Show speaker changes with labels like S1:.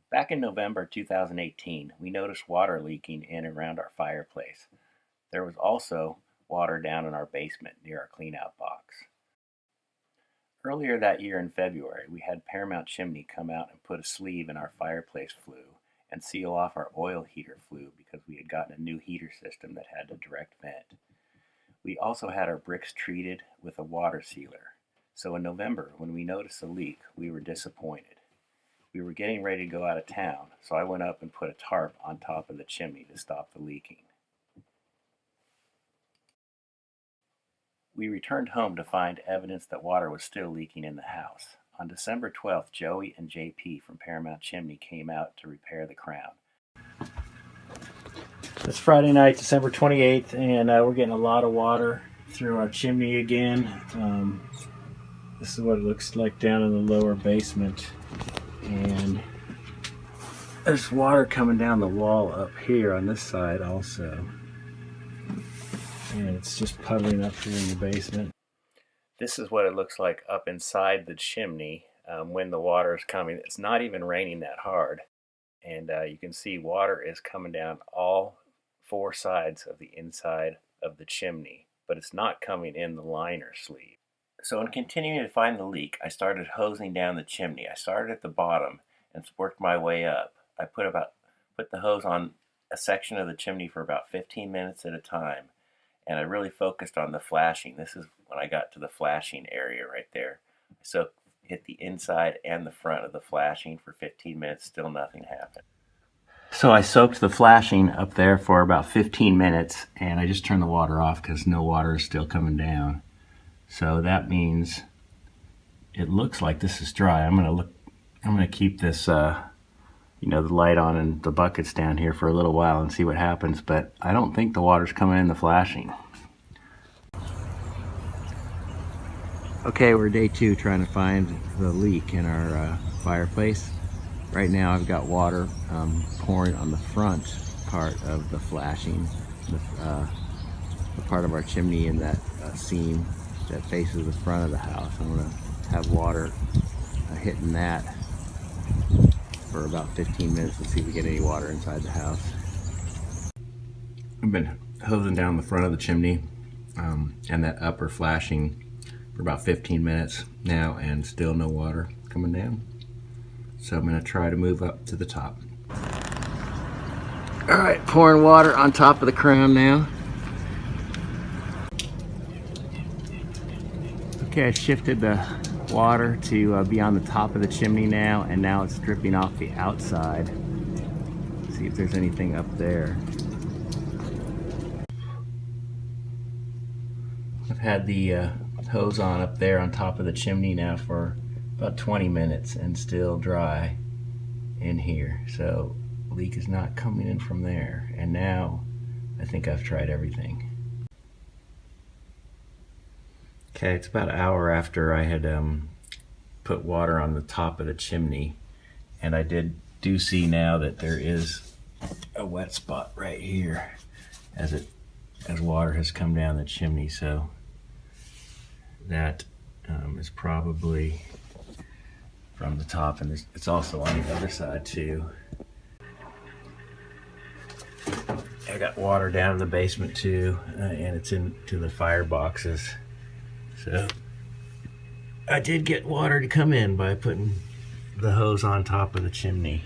S1: Back in November 2018, we noticed water leaking in and around our fireplace. There was also water down in our basement near our cleanout box. Earlier that year in February, we had Paramount Chimney come out and put a sleeve in our fireplace flue and seal off our oil heater flue because we had gotten a new heater system that had a direct vent. We also had our bricks treated with a water sealer. So in November, when we noticed the leak, we were disappointed. We were getting ready to go out of town, so I went up and put a tarp on top of the chimney to stop the leaking. We returned home to find evidence that water was still leaking in the house. On December 12th, Joey and JP from Paramount Chimney came out to repair the crown. It's Friday night, December 28th, and we're getting a lot of water through our chimney again. This is what it looks like down in the lower basement. And there's water coming down the wall up here on this side also. And it's just puddling up here in the basement. This is what it looks like up inside the chimney when the water is coming. It's not even raining that hard. And you can see water is coming down all four sides of the inside of the chimney, but it's not coming in the liner sleeve. So in continuing to find the leak, I started hosing down the chimney. I started at the bottom and worked my way up. I put the hose on a section of the chimney for about 15 minutes at a time, and I really focused on the flashing. This is when I got to the flashing area right there. So hit the inside and the front of the flashing for 15 minutes, still nothing happened. So I soaked the flashing up there for about 15 minutes, and I just turned the water off because no water is still coming down. So that means it looks like this is dry. I'm gonna keep this the light on and the buckets down here for a little while and see what happens, but I don't think the water's coming in the flashing. Okay, we're day 2 trying to find the leak in our fireplace. Right now I've got water pouring on the front part of the flashing, the part of our chimney in that seam that faces the front of the house. I'm going to have water hitting that for about 15 minutes and see if we get any water inside the house. I've been hosing down the front of the chimney and that upper flashing for about 15 minutes now, and still no water coming down. So I'm going to try to move up to the top. All right, pouring water on top of the crown now. Okay, I shifted the water to be on the top of the chimney now, and now it's dripping off the outside. Let's see if there's anything up there. I've had the hose on up there on top of the chimney now for about 20 minutes and still dry in here. So leak is not coming in from there. And now I think I've tried everything. Okay, it's about an hour after I had put water on the top of the chimney, and I do see now that there is a wet spot right here as water has come down the chimney. So that is probably from the top, and it's also on the other side too. I got water down in the basement too, and it's into the fire boxes. So I did get water to come in by putting the hose on top of the chimney.